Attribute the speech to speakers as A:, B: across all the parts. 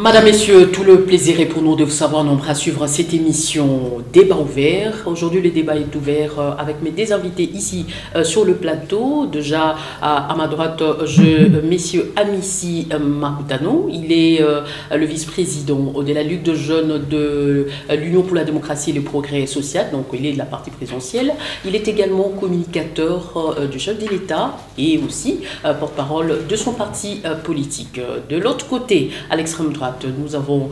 A: Madame, Messieurs, tout le plaisir est pour nous de vous savoir nombreux à suivre cette émission Débat ouvert. Aujourd'hui, le débat est ouvert avec mes deux invités ici sur le plateau. Déjà, à ma droite, Monsieur Amissi Makutano. Il est le vice-président de la Ligue de jeunes de l'Union pour la démocratie et le progrès social. Donc, il est de la partie présidentielle. Il est également communicateur du chef de l'État et aussi porte-parole de son parti politique. De l'autre côté, à l'extrême droite, nous avons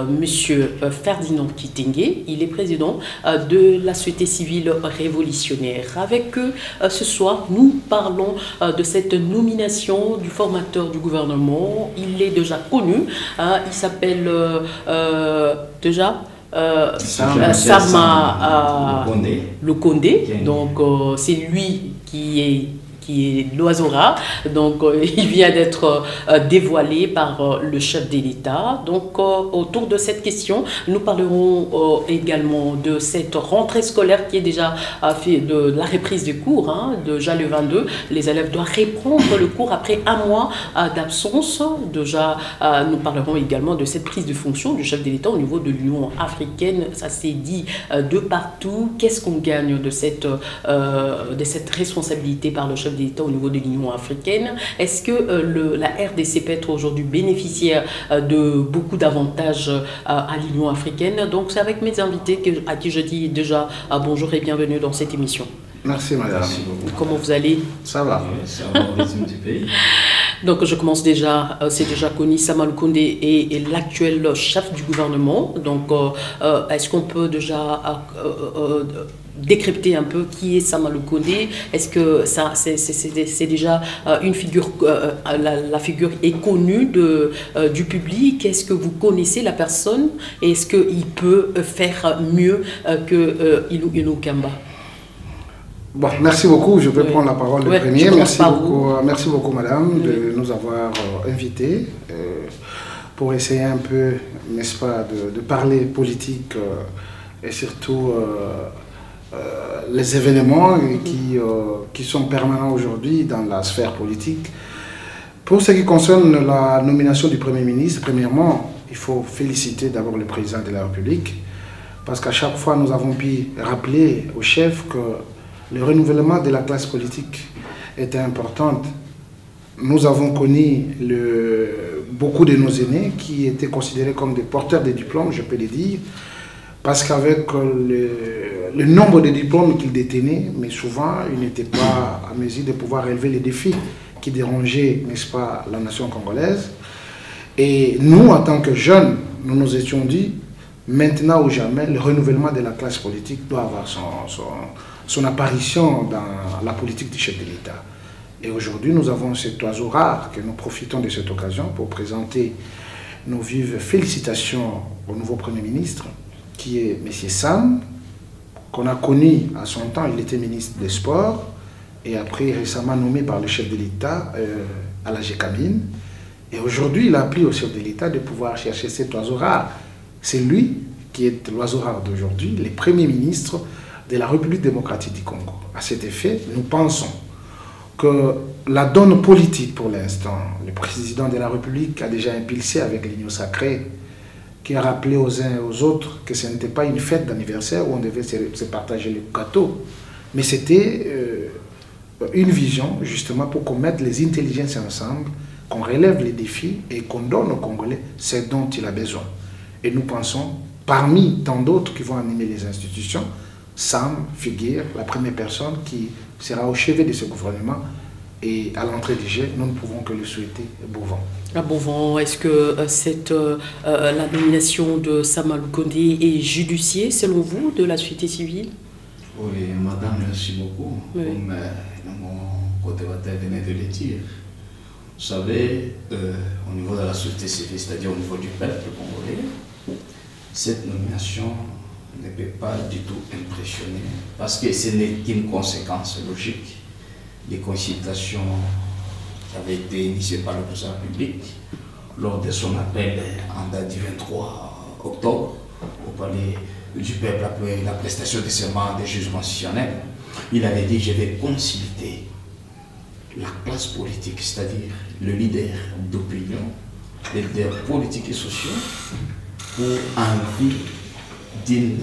A: Monsieur Ferdinand Kitenge. Il est président de la société civile révolutionnaire. Avec eux, ce soir, nous parlons de cette nomination du formateur du gouvernement. Il est déjà connu. Il s'appelle déjà Sama Lukonde. Donc, c'est lui qui est l'oiseau rare. Donc, il vient d'être dévoilé par le chef de l'État. Donc, autour de cette question, nous parlerons également de cette rentrée scolaire qui est déjà fait de la reprise des cours, déjà le 22. Les élèves doivent reprendre le cours après un mois d'absence. Déjà, nous parlerons également de cette prise de fonction du chef de l'État au niveau de l'Union africaine. Ça s'est dit de partout. Qu'est-ce qu'on gagne de cette responsabilité par le chef de l'État au niveau de l'Union africaine? Est-ce que la RDC peut être aujourd'hui bénéficiaire de beaucoup d'avantages à l'Union africaine? Donc c'est avec mes invités à qui je dis déjà bonjour et bienvenue dans cette émission.
B: Merci madame. Merci
A: beaucoup. Comment vous allez?
B: Ça va.
C: Ça va au rythme du pays.
A: Donc je commence déjà, c'est déjà connu, Sama Lukonde est l'actuel chef du gouvernement. Donc est-ce qu'on peut déjà décrypter un peu qui est Sama Lukonde? Est-ce que c'est déjà une figure, la figure est connue du public? Est-ce que vous connaissez la personne? Et est-ce qu'il peut faire mieux que Ilou Kamba?
B: Bon, merci beaucoup. Je vais prendre la parole le premier. Merci beaucoup, madame, de nous avoir invités pour essayer un peu, n'est-ce pas, de parler politique et surtout les événements qui sont permanents aujourd'hui dans la sphère politique. Pour ce qui concerne la nomination du Premier ministre, premièrement, il faut féliciter d'abord le président de la République parce qu'à chaque fois, nous avons pu rappeler au chef que le renouvellement de la classe politique était important. Nous avons connu beaucoup de nos aînés qui étaient considérés comme des porteurs de diplômes, je peux le dire, parce qu'avec le nombre de diplômes qu'ils détenaient, mais souvent, ils n'étaient pas à mesure de pouvoir relever les défis qui dérangeaient, n'est-ce pas, la nation congolaise. Et nous, en tant que jeunes, nous nous étions dit, maintenant ou jamais, le renouvellement de la classe politique doit avoir son apparition dans la politique du chef de l'État. Et aujourd'hui, nous avons cet oiseau rare que nous profitons de cette occasion pour présenter nos vives félicitations au nouveau Premier ministre, qui est M. Sam, qu'on a connu à son temps, il était ministre des Sports, et après récemment nommé par le chef de l'État à la GECAMIN. Et aujourd'hui, il a appris au chef de l'État de pouvoir chercher cet oiseau rare. C'est lui qui est l'oiseau rare d'aujourd'hui, le Premier ministre de la République démocratique du Congo. À cet effet, nous pensons que la donne politique pour l'instant, le président de la République a déjà impulsé avec l'Union sacrée, qui a rappelé aux uns et aux autres que ce n'était pas une fête d'anniversaire où on devait se partager le gâteau, mais c'était une vision justement pour qu'on mette les intelligences ensemble, qu'on relève les défis et qu'on donne aux Congolais ce dont il a besoin. Et nous pensons, parmi tant d'autres qui vont animer les institutions, Sam figure la première personne qui sera au chevet de ce gouvernement et à l'entrée du jet, nous ne pouvons que le souhaiter bon vent.
A: Bon vent, est-ce que la nomination de Sama Lukonde est judiciaire selon vous de la société civile?
C: Oui, madame, merci beaucoup. Oui. Comme mon co-débatteur venait de le dire, vous savez, au niveau de la société civile, c'est-à-dire au niveau du peuple congolais, cette nomination ne peut pas du tout impressionner parce que ce n'est qu'une conséquence logique des consultations qui avaient été initiées par le président de la République lors de son appel en date du 23 octobre au palais du peuple après la prestation de serment des juges constitutionnels. Il avait dit: je vais consulter la classe politique, c'est-à-dire le leader d'opinion, des leaders politiques et sociaux pour envie d'une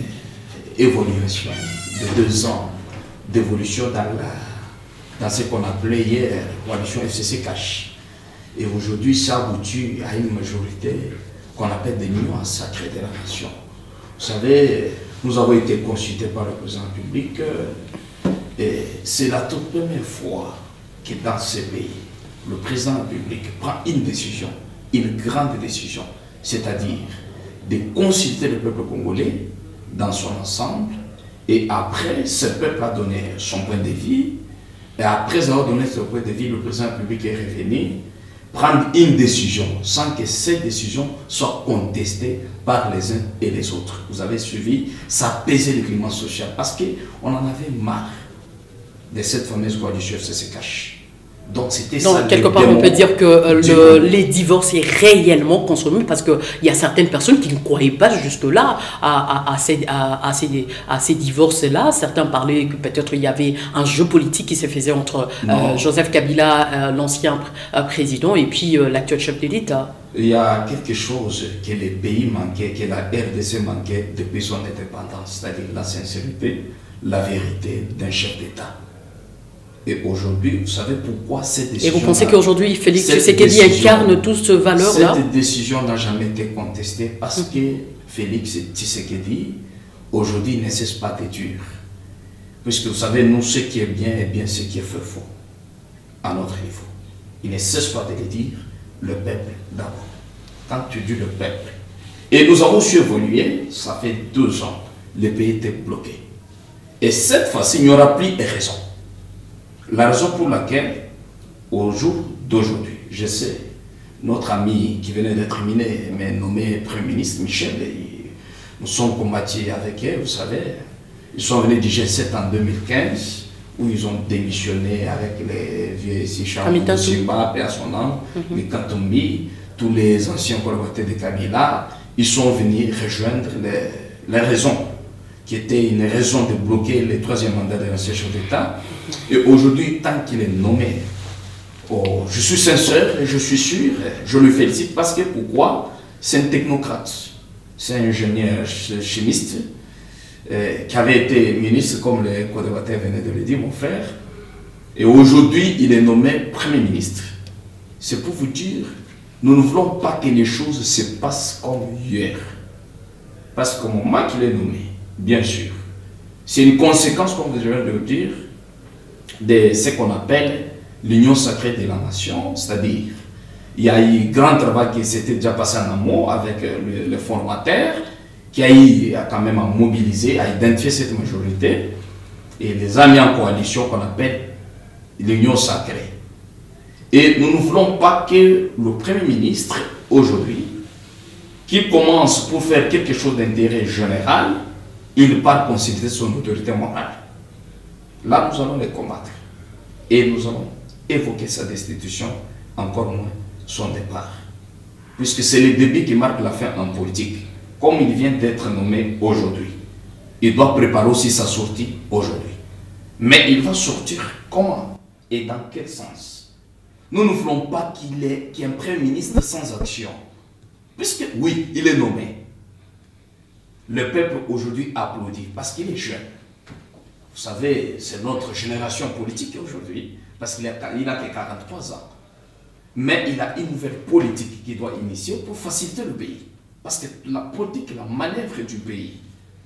C: évolution de 2 ans d'évolution dans ce qu'on appelait hier coalition FCC Cash. Et aujourd'hui, ça aboutit à une majorité qu'on appelle des nuances sacrées de la nation. Vous savez, nous avons été consultés par le président public et c'est la toute première fois que dans ce pays, le président public prend une décision, une grande décision, c'est-à-dire de consulter le peuple congolais dans son ensemble et après, ce peuple a donné son point de vue et après avoir donné son point de vue, le président public est revenu prendre une décision sans que cette décision soit contestée par les uns et les autres. Vous avez suivi, ça pesait le climat social parce qu'on en avait marre de cette fameuse coalition FCC Cash. Donc c'était ça.
A: Donc quelque part on peut dire que les divorces est réellement consommé parce qu'il y a certaines personnes qui ne croyaient pas jusque-là à ces divorces-là. Certains parlaient que peut-être il y avait un jeu politique qui se faisait entre Joseph Kabila, l'ancien président, et puis l'actuel chef de l'État.
C: Il y a quelque chose que les pays manquaient, que la RDC manquait depuis son indépendance, c'est-à-dire la sincérité, la vérité d'un chef d'État. Et aujourd'hui, vous savez pourquoi cette décision...
A: Et vous pensez qu'aujourd'hui, Félix Tshisekedi incarne toutes ces valeurs-là?
C: Cette décision n'a jamais été contestée parce que Félix Tshisekedi, aujourd'hui, ne cesse pas de dire. Puisque vous savez, nous, ce qui est bien est bien, ce qui est faux à notre niveau. Il ne cesse pas de le dire, le peuple d'abord. Quand tu dis le peuple. Et nous avons su évoluer, ça fait 2 ans, le pays était bloqué. Et cette fois-ci, il n'y aura plus de raison. La raison pour laquelle, au jour d'aujourd'hui, je sais, notre ami qui venait d'être nommé Premier ministre, Michel, nous sommes combattus avec eux, vous savez, ils sont venus du G7 en 2015, où ils ont démissionné avec les vieux Sicha, Simba, et à son nom, les Katumbi, tous les anciens collaborateurs de Kabila, ils sont venus rejoindre les raisons qui était une raison de bloquer le 3e mandat de l'ancien chef d'État. Et aujourd'hui, tant qu'il est nommé, je suis sincère et je suis sûr, je le félicite parce que pourquoi? C'est un technocrate, c'est un ingénieur chimiste qui avait été ministre, comme le co-débatteur venait de le dire, mon frère. Et aujourd'hui, il est nommé Premier ministre. C'est pour vous dire, nous ne voulons pas que les choses se passent comme hier. Parce qu'au moment qu'il est nommé, bien sûr, c'est une conséquence, comme je viens de le dire, de ce qu'on appelle l'union sacrée de la nation, c'est-à-dire, il y a eu un grand travail qui s'était déjà passé en amont avec le formateur, qui a eu quand même à mobiliser, à identifier cette majorité, et les a mis en coalition qu'on appelle l'union sacrée. Et nous ne voulons pas que le Premier ministre, aujourd'hui, qui commence pour faire quelque chose d'intérêt général, il part consulter son autorité morale. Là, nous allons les combattre. Et nous allons évoquer sa destitution, encore moins son départ. Puisque c'est le début qui marque la fin en politique. Comme il vient d'être nommé aujourd'hui, il doit préparer aussi sa sortie aujourd'hui. Mais il va sortir comment et dans quel sens? Nous ne voulons pas qu'il y ait un Premier ministre sans action. Puisque, oui, il est nommé. Le peuple aujourd'hui applaudit parce qu'il est jeune. Vous savez, c'est notre génération politique aujourd'hui, parce qu'il n'a que 43 ans. Mais il a une nouvelle politique qu'il doit initier pour faciliter le pays. Parce que la politique, la manœuvre du pays,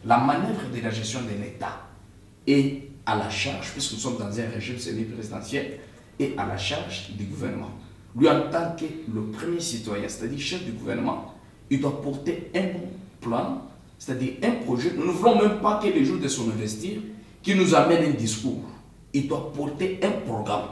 C: la manœuvre de la gestion de l'État est à la charge, puisque nous sommes dans un régime semi-présidentiel, et à la charge du gouvernement. Lui, en tant que le premier citoyen, c'est-à-dire chef du gouvernement, il doit porter un plan, c'est-à-dire un projet. Nous ne voulons même pas que les jours de son investir, qu'il nous amène un discours. Il doit porter un programme.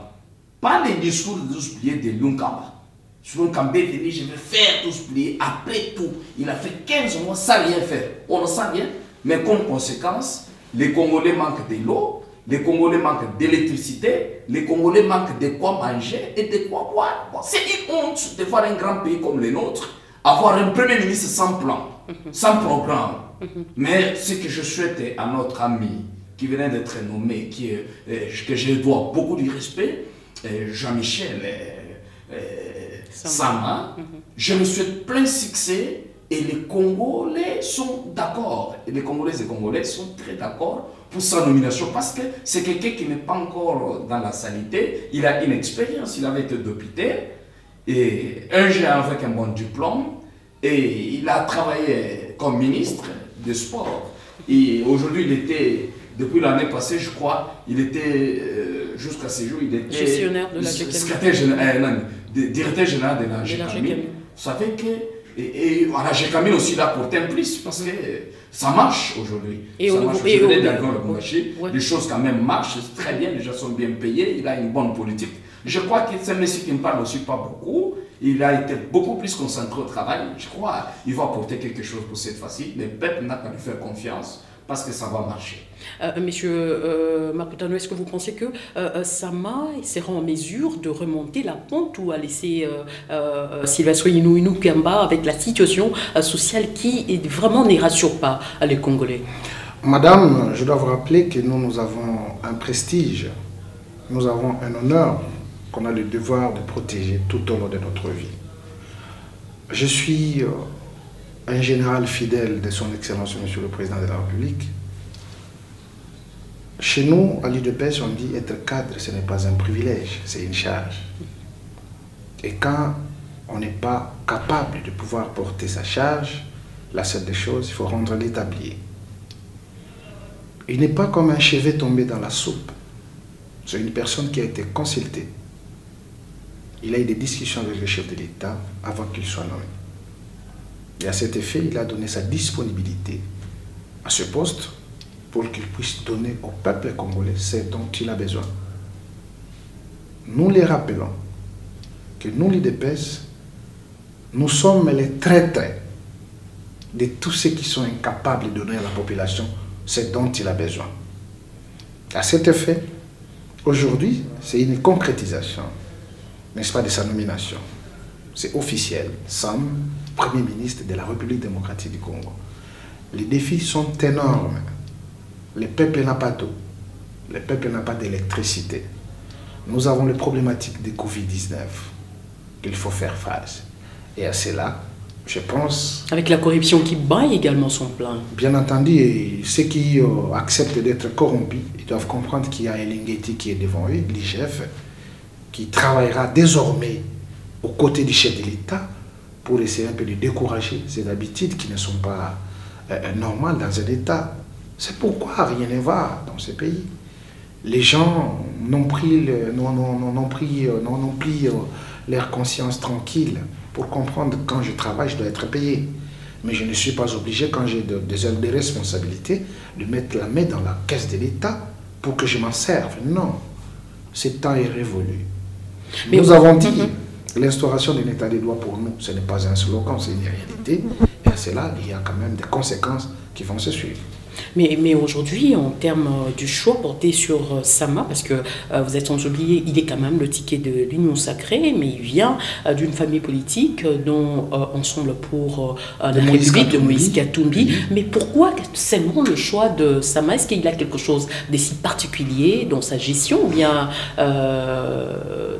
C: Pas les discours de 12 pliés de Lunkamba. Sur Lunkamba est venu, je vais faire 12 pliés. Après tout, il a fait 15 mois sans rien faire. On ne sent rien, mais comme conséquence, les Congolais manquent de l'eau, les Congolais manquent d'électricité, les Congolais manquent de quoi manger et de quoi boire. Bon, c'est une honte de voir un grand pays comme le nôtre avoir un Premier ministre sans plan, sans programme. Mais ce que je souhaite à notre ami qui venait d'être nommé, que je dois beaucoup de respect, Jean-Michel Sama. Je me souhaite plein succès et les Congolais sont d'accord. Et les Congolaises et Congolais sont très d'accord pour sa nomination parce que c'est quelqu'un qui n'est pas encore dans la sanité. Il a une expérience, il avait été député et un jeune avec un bon diplôme et il a travaillé comme ministre des Sports. Et aujourd'hui, il était, depuis l'année passée, je crois, il était, jusqu'à ce jour, il était
A: gestionnaire de la
C: directeur général de la GECAMI. Vous savez que et la GECAMI aussi l'a porté un plus parce que ça marche aujourd'hui. Ça marche. Je venais d'accord le marché, les choses quand même marchent très bien, les gens sont bien payés, il a une bonne politique. Je crois que c'est un monsieur qui ne parle aussi pas beaucoup, il a été beaucoup plus concentré au travail. Je crois qu'il va apporter quelque chose pour cette fois-ci. Le peuple n'a qu'à lui faire confiance parce que ça va marcher.
A: Monsieur Makutano, est-ce que vous pensez que Sama sera en mesure de remonter la pente ou à laisser Sylvestre Inou Kemba avec la situation sociale qui vraiment ne rassure pas les Congolais?
B: Madame, je dois vous rappeler que nous avons un prestige, nous avons un honneur qu'on a le devoir de protéger tout au long de notre vie. Je suis un général fidèle de son Excellence, Monsieur le Président de la République. Chez nous, à l'UDPS, on dit être cadre, ce n'est pas un privilège, c'est une charge. Et quand on n'est pas capable de pouvoir porter sa charge, la seule des choses, il faut rendre l'établi. Il n'est pas comme un chevet tombé dans la soupe. C'est une personne qui a été consultée. Il a eu des discussions avec le chef de l'État avant qu'il soit nommé. Et à cet effet, il a donné sa disponibilité à ce poste pour qu'il puisse donner au peuple congolais ce dont il a besoin. Nous les rappelons que nous, l'UDPS, nous sommes les traîtres de tous ceux qui sont incapables de donner à la population ce dont il a besoin. À cet effet, aujourd'hui, c'est une concrétisation, n'est-ce pas, de sa nomination. C'est officiel. Sam, Premier ministre de la République démocratique du Congo. Les défis sont énormes. Le peuple n'a pas d'eau. Le peuple n'a pas d'électricité. Nous avons les problématiques de Covid-19 qu'il faut faire face. Et à cela, je pense...
A: Avec la corruption qui bat également son plein.
B: Bien entendu, et ceux qui acceptent d'être corrompus, ils doivent comprendre qu'il y a Elingeti qui est devant eux, l'IGF, qui travaillera désormais aux côtés du chef de l'État pour essayer un peu de décourager ces habitudes qui ne sont pas normales dans un État. C'est pourquoi rien ne va dans ce pays. Les gens n'ont pris leur conscience tranquille pour comprendre que quand je travaille, je dois être payé. Mais je ne suis pas obligé, quand j'ai des heures de responsabilité, de mettre la main dans la caisse de l'État pour que je m'en serve. Non, ce temps est révolu. Mais nous avons dit l'instauration d'un état de droit pour nous, ce n'est pas un slogan, c'est une réalité. Et à cela, il y a quand même des conséquences qui vont se suivre.
A: Mais aujourd'hui, en termes du choix porté sur Sama, parce que vous êtes sans oublier, il est quand même le ticket de l'Union sacrée, mais il vient d'une famille politique dont Ensemble pour la République de Moïse Katumbi. Mais pourquoi seulement le choix de Sama? Est-ce qu'il a quelque chose de si particulier dans sa gestion ou bien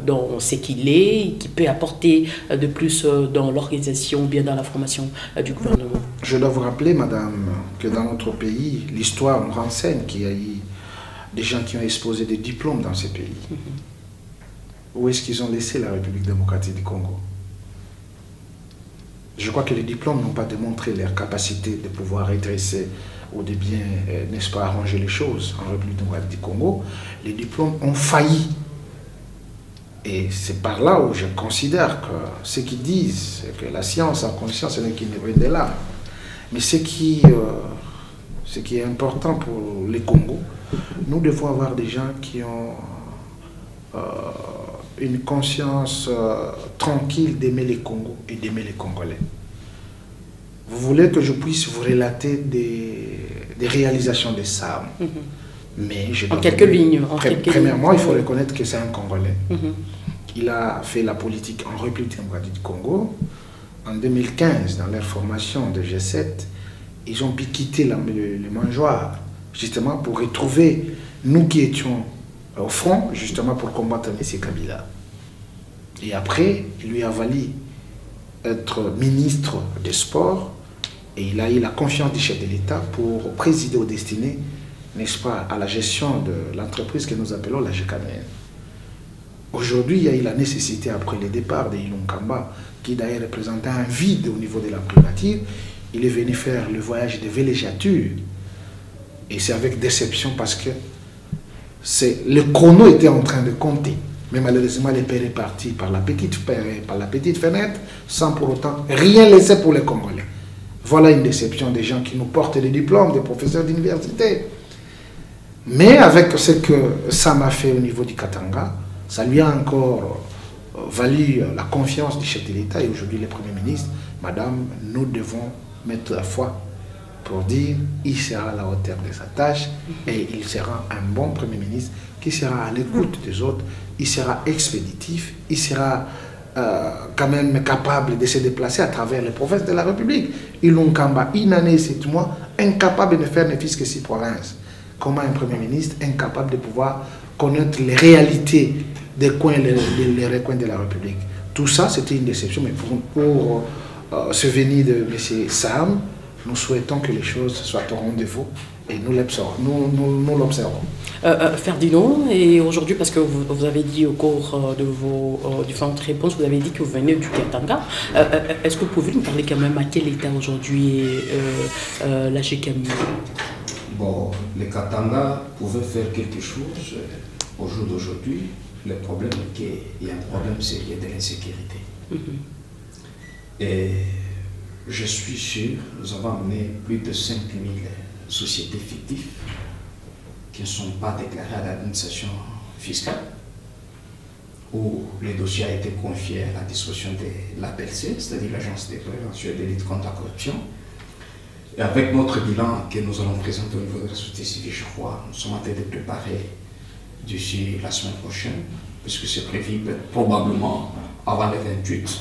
A: dans ce qu'il est, qui peut apporter de plus dans l'organisation ou bien dans la formation du gouvernement?
B: Je dois vous rappeler, madame, que dans notre pays, l'histoire nous renseigne qu'il y a eu des gens qui ont exposé des diplômes dans ces pays. Où est-ce qu'ils ont laissé la République démocratique du Congo? Je crois que les diplômes n'ont pas démontré leur capacité de pouvoir redresser ou de bien, n'est-ce pas, arranger les choses en République démocratique du Congo. Les diplômes ont failli. Et c'est par là où je considère que ceux qui disent que la science en conscience n'est qu'une œuvre de l'art. Mais ce qui est important pour les Congos, nous devons avoir des gens qui ont une conscience tranquille d'aimer les Congos et d'aimer les Congolais. Vous voulez que je puisse vous relater des réalisations de Sam, mais je dois
A: en quelques lignes.
B: Premièrement, il faut reconnaître que c'est un Congolais. Il a fait la politique en République démocratique du Congo. En 2015, dans leur formation de G7, ils ont pu quitter le mangeoire, justement pour retrouver nous qui étions au front, justement pour combattre M. Kabila. Et après, il lui a valu être ministre des Sports et il a eu la confiance du chef de l'État pour présider aux destinées, n'est-ce pas, à la gestion de l'entreprise que nous appelons la GKMN. Aujourd'hui, il y a eu la nécessité, après le départ de Ilunga Kamba, qui d'ailleurs représentait un vide au niveau de la primature, il est venu faire le voyage de villégiature. Et c'est avec déception parce que le chrono était en train de compter. Mais malheureusement, le père est parti par la petite fenêtre, sans pour autant rien laisser pour les Congolais. Voilà une déception des gens qui nous portent des diplômes, des professeurs d'université. Mais avec ce que ça m'a fait au niveau du Katanga, ça lui a encore valu la confiance du chef de l'État et aujourd'hui le Premier ministre. Madame, nous devons mettre la foi pour dire qu'il sera à la hauteur de sa tâche et il sera un bon Premier ministre qui sera à l'écoute des autres, il sera expéditif, il sera quand même capable de se déplacer à travers les provinces de la République. Ilunga Kamba, une année et 7 mois, incapable de faire ne fût-ce que 6 provinces. Comment un Premier ministre incapable de pouvoir connaître les réalités des coins et les recoins de la République? Tout ça, c'était une déception, mais pour ce venir de M. Sam, nous souhaitons que les choses soient au rendez-vous et nous l'observons.
A: Ferdinand, et aujourd'hui, parce que vous avez dit au cours de vos différentes réponses, vous avez dit que vous venez du Katanga. Est-ce que vous pouvez nous parler quand même à quel état aujourd'hui la GKMI?
C: Bon, le Katanga pouvait faire quelque chose au jour d'aujourd'hui. Le problème est qu'il y a un problème sérieux de l'insécurité. Et je suis sûr, nous avons amené plus de 5000 sociétés fictives qui ne sont pas déclarées à l'administration fiscale, où le dossier a été confié à la disposition de l'APLC, c'est-à-dire l'Agence de prévention et de lutte contre la corruption. Et avec notre bilan que nous allons présenter au niveau de la société civile, je crois, nous sommes en train de préparer d'ici la semaine prochaine, puisque c'est prévu probablement avant le 28.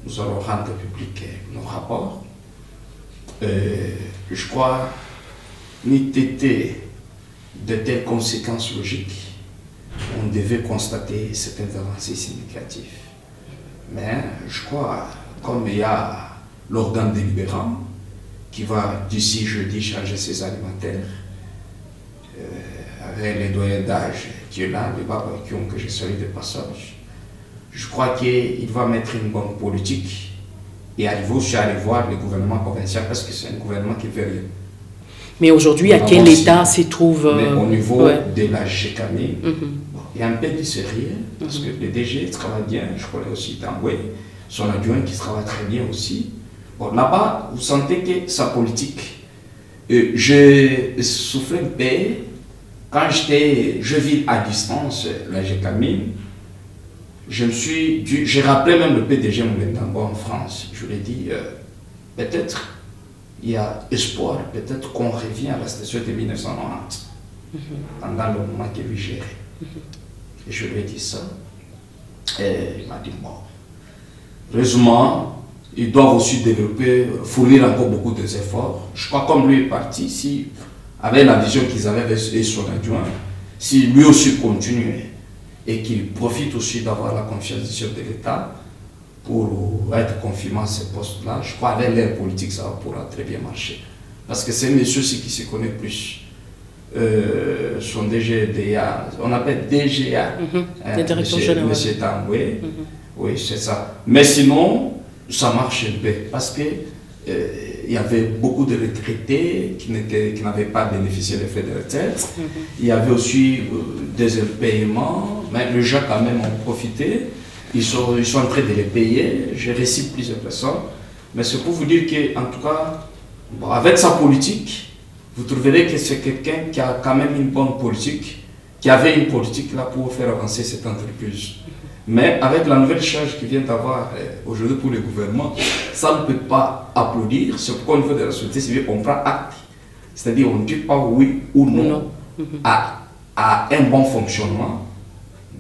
C: Nous allons rendre public nos rapports. Je crois n'eût été de telles conséquences logiques, on devait constater certaines avancées significatives. Mais je crois, comme il y a l'organe délibérant qui va d'ici jeudi charger ses alimentaires, avec les doyens d'âge qui est là, le Baba Kion que je salue de passage, je crois qu'il va mettre une bonne politique et arriver aussi à aller voir le gouvernement provincial parce que c'est un gouvernement qui fait rien.
A: Mais aujourd'hui, à quel état se trouve...
C: Mais au niveau de la GKMI, il y a un peu de sérieux parce que le DG travaille bien, je connais aussi Tamboué, son adjoint qui travaille très bien aussi. Bon, là-bas, vous sentez que sa politique, je souffrais un peu quand je vis à distance la GKMI. J'ai rappelé même le PDG Moulendango en France. Je lui ai dit, peut-être il y a espoir, peut-être qu'on revient à la station de 1990, pendant le moment qu'il lui gérait. Et je lui ai dit ça. Et il m'a dit, bon, heureusement, ils doivent aussi développer, fournir encore beaucoup d'efforts. Je crois comme lui est parti, si, avec la vision qu'ils avaient avec son adjoint, si lui aussi continuait, et qu'il profite aussi d'avoir la confiance du chef de l'État pour être confirmé à ces postes-là, je crois qu'avec l'air politique, ça pourra très bien marcher. Parce que c'est un monsieur aussi qui se connaît plus. Son DGA, on appelle DGA, monsieur Tamboué, oui c'est ça. Mais sinon, ça marche un peu, parce que il y avait beaucoup de retraités qui n'avaient pas bénéficié des frais de retraite. Il y avait aussi des impayements, mais les gens quand même ont profité. Ils sont en train de les payer. J'ai reçu plusieurs personnes. Mais c'est pour vous dire qu'en tout cas, bon, avec sa politique, vous trouverez que c'est quelqu'un qui a quand même une bonne politique, qui avait une politique là pour faire avancer cette entreprise. Mais avec la nouvelle charge qu'il vient d'avoir aujourd'hui pour le gouvernement, ça ne peut pas applaudir. C'est pourquoi au niveau de la société civile, on prend acte. C'est-à-dire on ne dit pas oui ou non, à un bon fonctionnement.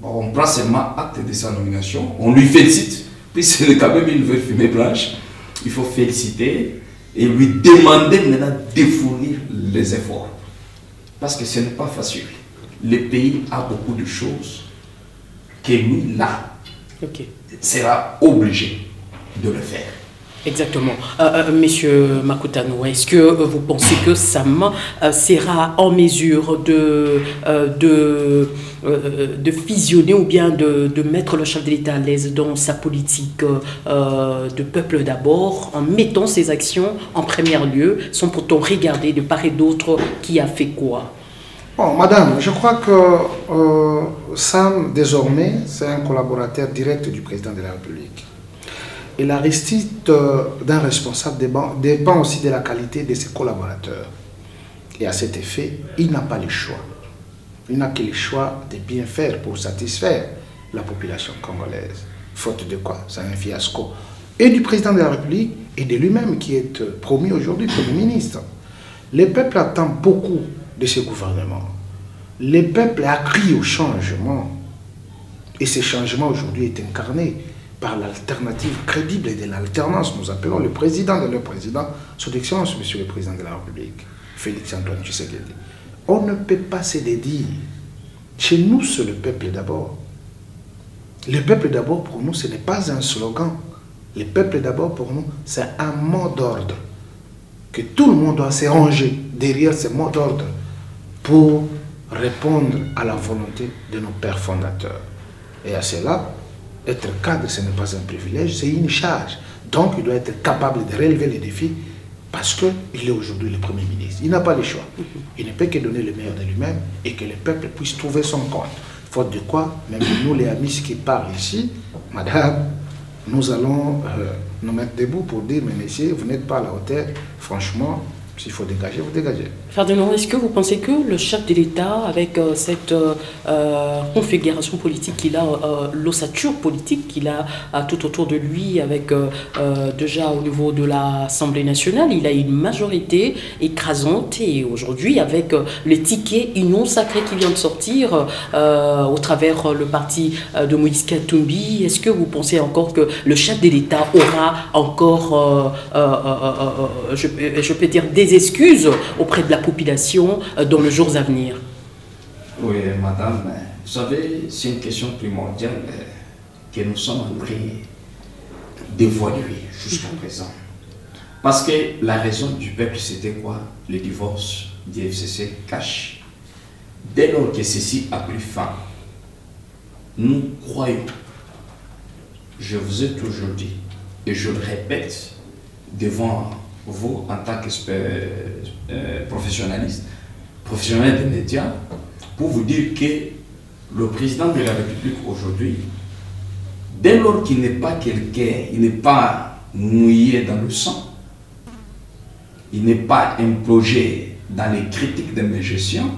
C: Bon, on prend seulement acte de sa nomination. On lui félicite. Puis c'est quand même une nouvelle fumée blanche. Il faut féliciter et lui demander maintenant de fournir les efforts. Parce que ce n'est pas facile. Le pays a beaucoup de choses que lui, là, sera obligé de le faire.
A: Exactement. Monsieur Makutano, est-ce que vous pensez que Sam sera en mesure de fusionner ou bien de mettre le chef de l'État à l'aise dans sa politique de peuple d'abord, en mettant ses actions en premier lieu, sans pourtant regarder de part et d'autre qui a fait quoi?
B: Bon, madame, je crois que Sam, désormais, c'est un collaborateur direct du président de la République. Et la réussite d'un responsable dépend aussi de la qualité de ses collaborateurs. Et à cet effet, il n'a pas le choix. Il n'a que le choix de bien faire pour satisfaire la population congolaise. Faute de quoi? C'est un fiasco. Et du président de la République et de lui-même qui est promu aujourd'hui Premier ministre. Le peuple attend beaucoup de ce gouvernement. Le peuple a crié au changement. Et ce changement aujourd'hui est incarné par l'alternative crédible et de l'alternance. Nous appelons le président de leur président, son excellence, monsieur le président de la République, Félix Antoine Tshisekedi. On ne peut pas se dédire. Chez nous, c'est le peuple d'abord. Le peuple d'abord, pour nous, ce n'est pas un slogan. Le peuple d'abord, pour nous, c'est un mot d'ordre. Que tout le monde doit se ranger derrière ce mot d'ordre pour répondre à la volonté de nos pères fondateurs. Et à cela, être cadre, ce n'est pas un privilège, c'est une charge. Donc, il doit être capable de relever les défis parce qu'il est aujourd'hui le Premier ministre. Il n'a pas le choix. Il ne peut que donner le meilleur de lui-même et que le peuple puisse trouver son compte. Faute de quoi, même nous, les amis qui parlent ici, madame, nous allons nous mettre debout pour dire, mais messieurs, vous n'êtes pas à la hauteur. Franchement, s'il faut dégager, vous dégagez.
A: Ferdinand, est-ce que vous pensez que le chef de l'État, avec cette configuration politique qu'il a, l'ossature politique qu'il a tout autour de lui, avec déjà au niveau de l'Assemblée nationale, il a une majorité écrasante et aujourd'hui, avec le ticket union sacré qui vient de sortir au travers le parti de Moïse Katumbi, est-ce que vous pensez encore que le chef de l'État aura encore, je peux dire, des excuses auprès de la population dans les jours à venir?
C: Oui, madame, vous savez, c'est une question primordiale que nous sommes en train d'évaluer jusqu'à présent. Parce que la raison du peuple, c'était quoi? Le divorce du FCC cache. Dès lors que ceci a pris fin, nous croyons, je vous ai toujours dit, et je le répète devant vous en tant que professionnel des médias, pour vous dire que le président de la République aujourd'hui, dès lors qu'il n'est pas quelqu'un, il n'est pas mouillé dans le sang, il n'est pas implogé dans les critiques de mes gestions,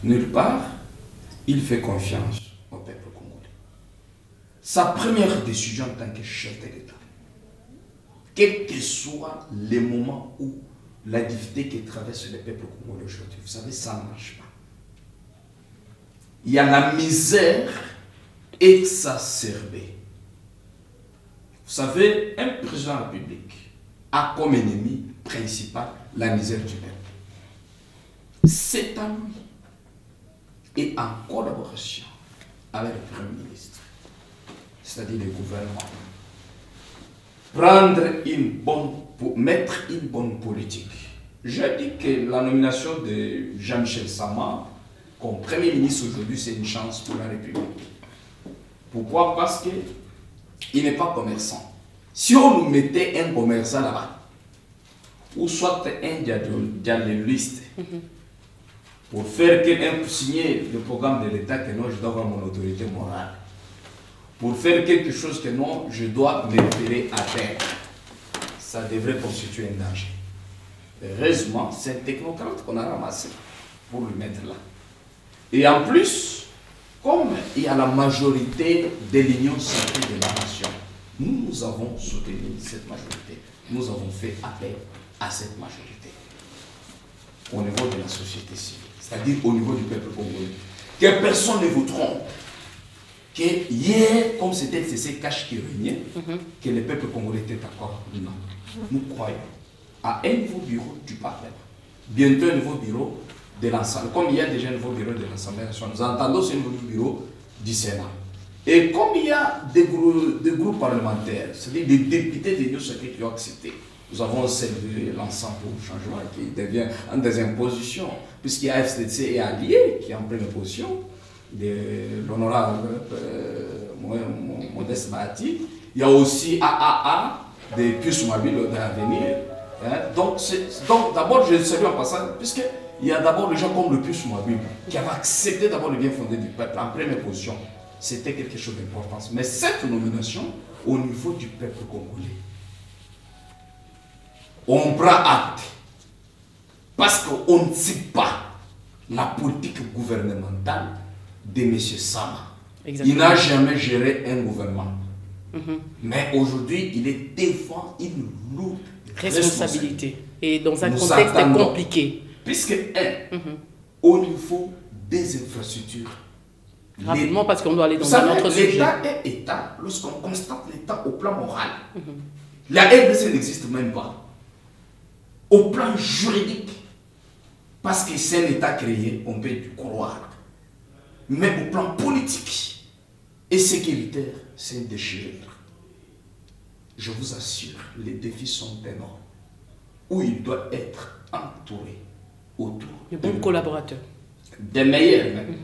C: nulle part, il fait confiance au peuple congolais. Sa première décision en tant que chef de l'État, quel que soit le moment où la difficulté qui traverse le peuple congolais aujourd'hui, vous savez, ça ne marche pas. Il y a la misère exacerbée. Vous savez, un président de la République a comme ennemi principal la misère du peuple. C'est à lui, et en collaboration avec le Premier ministre, c'est-à-dire le gouvernement, mettre une bonne politique. Je dis que la nomination de Jean-Michel Sama comme Premier ministre aujourd'hui, c'est une chance pour la République. Pourquoi? Parce qu'il n'est pas commerçant. Si on nous mettait un commerçant là-bas, ou soit un dialogiste, pour signer le programme de l'État que non, je dois avoir mon autorité morale. Pour faire quelque chose que non, je dois me référer à terre. Ça devrait constituer un danger. Heureusement, c'est un technocrate qu'on a ramassé pour le mettre là. Et en plus, comme il y a la majorité de l'Union sacrée de la nation, nous avons soutenu cette majorité. Nous avons fait appel à cette majorité au niveau de la société civile, c'est-à-dire au niveau du peuple congolais. Que personne ne vous trompe. Que hier, comme c'était ces caches qui régnait, que le peuple congolais était d'accord. Non. Nous croyons à un nouveau bureau du Parlement, bientôt un nouveau bureau de l'Assemblée. Comme il y a déjà un nouveau bureau de l'Assemblée nationale, nous entendons ce nouveau bureau du Sénat. Et comme il y a des groupes parlementaires, c'est-à-dire des députés de l'Union sacrée qui ont accepté, nous avons salué l'ensemble pour le changement qui devient en deuxième position, puisqu'il y a FCDC et Allié qui est en première position, de l'honorable Modeste Bahati. Il y a aussi AAA de Pius Mabile de l'avenir. Hein. Donc d'abord, je salue en passant, puisqu'il y a d'abord des gens comme le Pius Mabile qui avaient accepté d'abord le bien fondé du peuple en première position. C'était quelque chose d'important. Mais cette nomination, au niveau du peuple congolais, on prend acte. Parce qu'on ne sait pas la politique gouvernementale de M. Sama. Exactement. Il n'a jamais géré un gouvernement. Mais aujourd'hui, il est devant une lourde responsabilité.
A: Et dans un contexte compliqué.
C: Puisque, au niveau des infrastructures,
A: rapidement, parce qu'on doit aller dans un autre sujet.
C: L'État est État lorsqu'on constate l'État au plan moral. La RDC n'existe même pas. Au plan juridique, parce que c'est un État créé, on peut y croire. Mais au plan politique et sécuritaire, c'est une déchirure. Je vous assure, les défis sont énormes. Où il doit être entouré autour
A: de bons collaborateurs.
C: Des meilleurs même.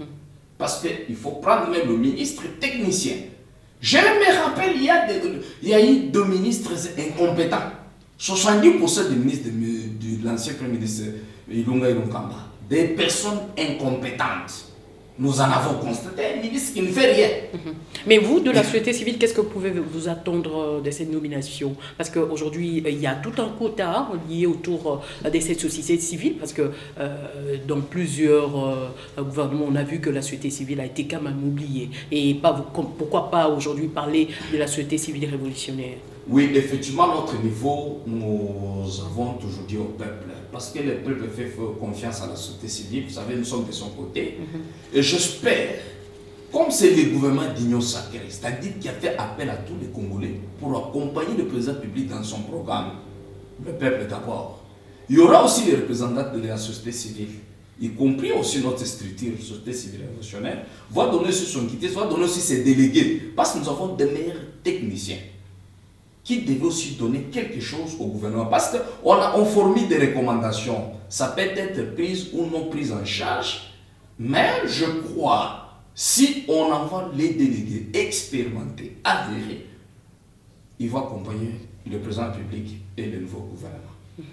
C: Parce qu'il faut prendre même le ministre technicien. Je me rappelle, il y a eu deux ministres incompétents. 70% des ministres de l'ancien Premier ministre Ilunga Ilunkamba. Des personnes incompétentes. Nous en avons constaté un ministre qui ne fait rien.
A: Mais vous, de la société civile, qu'est-ce que vous pouvez vous attendre de cette nomination? Parce qu'aujourd'hui, il y a tout un quota lié autour de cette société civile, parce que dans plusieurs gouvernements, on a vu que la société civile a été quand même oubliée. Et pourquoi pas aujourd'hui parler de la société civile révolutionnaire?
C: Oui, effectivement, à notre niveau, nous avons toujours dit au peuple, parce que le peuple fait confiance à la société civile, vous savez, nous sommes de son côté. Et j'espère, comme c'est le gouvernement d'Union sacrée, c'est-à-dire qui a fait appel à tous les Congolais pour accompagner le président public dans son programme, le peuple d'abord. Il y aura aussi les représentants de la société civile, y compris aussi notre structure, société civile révolutionnaire, va donner aussi son quitter, va donner aussi ses délégués, parce que nous avons des meilleurs techniciens qui devaient aussi donner quelque chose au gouvernement. Parce qu'on fournit des recommandations. Ça peut être prise ou non prise en charge. Mais je crois, si on envoie les délégués expérimentés, avérés, ils vont accompagner le président public et le nouveau gouvernement.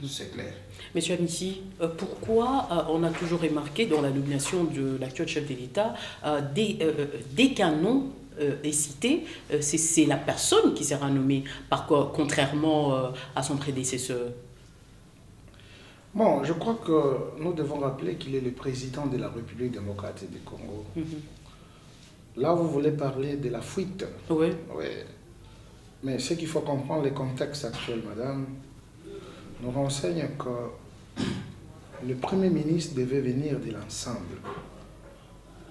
C: C'est clair.
A: Monsieur Amissi, pourquoi on a toujours remarqué dans la nomination de l'actuel chef de l'État, dès qu'un nom est cité, c'est la personne qui sera nommée, contrairement à son prédécesseur?
B: Bon, je crois que nous devons rappeler qu'il est le président de la République démocratique du Congo. Là, vous voulez parler de la fuite.
A: Oui.
B: Oui. Mais ce qu'il faut comprendre, le contexte actuel, madame, nous renseigne que le Premier ministre devait venir de l'ensemble.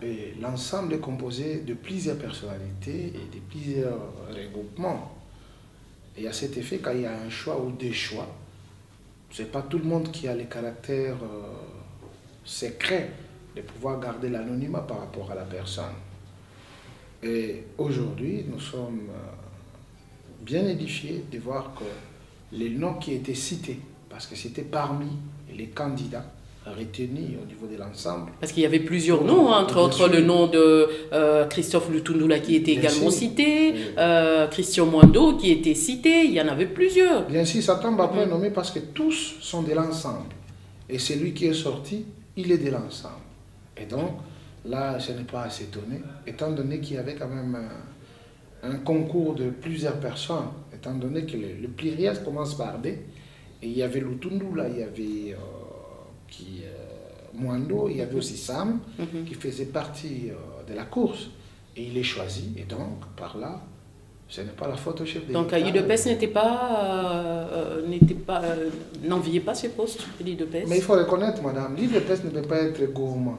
B: Et l'ensemble est composé de plusieurs personnalités et de plusieurs regroupements. Et à cet effet, quand il y a un choix ou des choix, ce n'est pas tout le monde qui a le caractère secret de pouvoir garder l'anonymat par rapport à la personne. Et aujourd'hui, nous sommes bien édifiés de voir que les noms qui étaient cités, parce que c'était parmi les candidats retenus au niveau de l'ensemble.
A: Parce qu'il y avait plusieurs noms, entre autres le nom de Christophe Lutundula qui était également cité, Christian Mwando qui était cité, il y en avait plusieurs.
B: Bien sûr, ça tombe après nommé parce que tous sont de l'ensemble. Et celui qui est sorti, il est de l'ensemble. Et donc, là, ce n'est pas à s'étonner, étant donné qu'il y avait quand même un concours de plusieurs personnes, étant donné que le pluriel commence par D, et il y avait Lutundula, il y avait Mwando, il y avait aussi Sam, qui faisait partie de la course, et il est choisi, et donc, par là, ce n'est pas la faute au chef de l'État.
A: Donc, l'UDPS n'enviait pas ce poste, l'UDPS.
B: Mais il faut reconnaître, madame, l'UDPS ne peut pas être gourmand.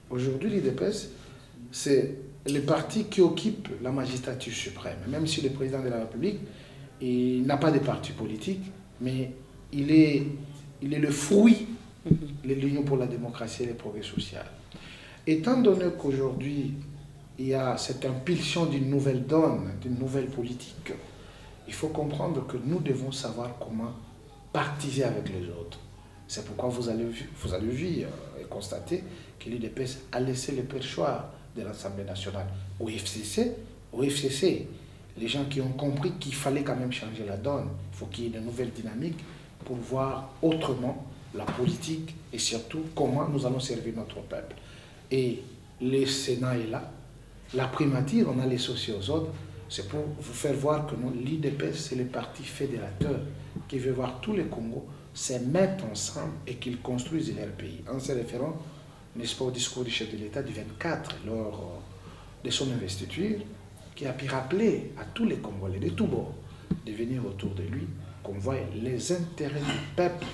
B: Aujourd'hui, l'UDPS, c'est le parti qui occupe la magistrature suprême. Même si le président de la République n'a pas de parti politique, mais il est le fruit de l'Union pour la démocratie et le progrès social. Étant donné qu'aujourd'hui, il y a cette impulsion d'une nouvelle donne, d'une nouvelle politique, il faut comprendre que nous devons savoir comment partiser avec les autres. C'est pourquoi vous avez vu et constater que l'UDPS a laissé le perchoir de l'Assemblée nationale au FCC, les gens qui ont compris qu'il fallait quand même changer la donne, il faut qu'il y ait une nouvelle dynamique pour voir autrement la politique et surtout comment nous allons servir notre peuple. Et le Sénat est là, la primature, on a les sociaux aux autres, c'est pour vous faire voir que l'UDPS, c'est le parti fédérateur qui veut voir tous les Congos se mettre ensemble et qu'ils construisent leur pays. En se référant, n'est-ce pas, au discours du chef de l'État du 24, lors de son investiture, qui a pu rappeler à tous les Congolais de tous bords de venir autour de lui, qu'on voit les intérêts du peuple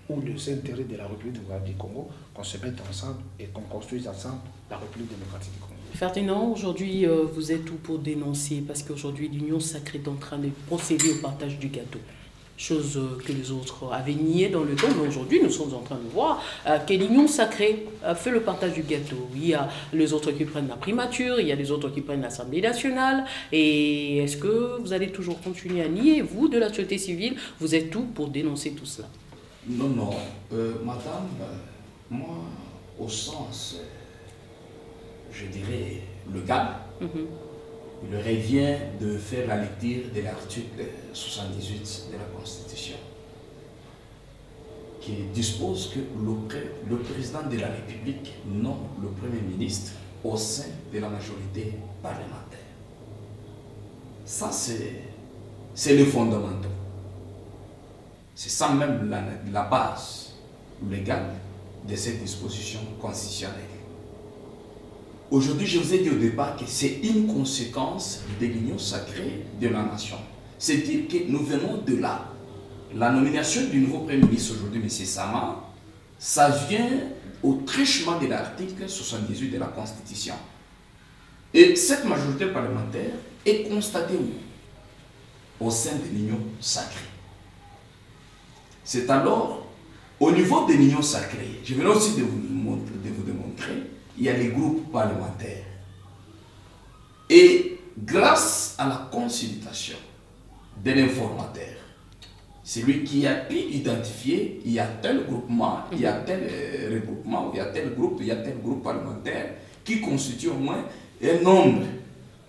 B: ou les intérêts de la République démocratique du Congo, qu'on se mette ensemble et qu'on construise ensemble la République démocratique du Congo.
A: Ferdinand, aujourd'hui, vous êtes où pour dénoncer? Parce qu'aujourd'hui, l'Union sacrée est en train de procéder au partage du gâteau. Chose que les autres avaient nié dans le temps, mais aujourd'hui, nous sommes en train de voir que l'Union sacrée fait le partage du gâteau. Il y a les autres qui prennent la primature, il y a les autres qui prennent l'Assemblée nationale. Et est-ce que vous allez toujours continuer à nier, vous, de la société civile, vous êtes où pour dénoncer tout cela?
C: Non, non. Madame, moi, au sens, je dirais, légal, il revient de faire la lecture de l'article 78 de la Constitution, qui dispose que le président de la République nomme le Premier ministre au sein de la majorité parlementaire. Ça, c'est le fondamental. C'est ça même la base légale de cette disposition constitutionnelle. Aujourd'hui, je vous ai dit au départ que c'est une conséquence de l'union sacrée de la nation. C'est dire que nous venons de là. La nomination du nouveau Premier ministre aujourd'hui, M. Sama, ça vient au truchement de l'article 78 de la Constitution. Et cette majorité parlementaire est constatée où? Au sein de l'union sacrée. C'est alors, au niveau de l'union sacrée, je venais aussi de vous démontrer, il y a les groupes parlementaires. Et grâce à la consultation de l'informateur, c'est lui qui a pu identifier, il y a tel groupement, il y a tel regroupement, il y a tel groupe parlementaire qui constitue au moins un nombre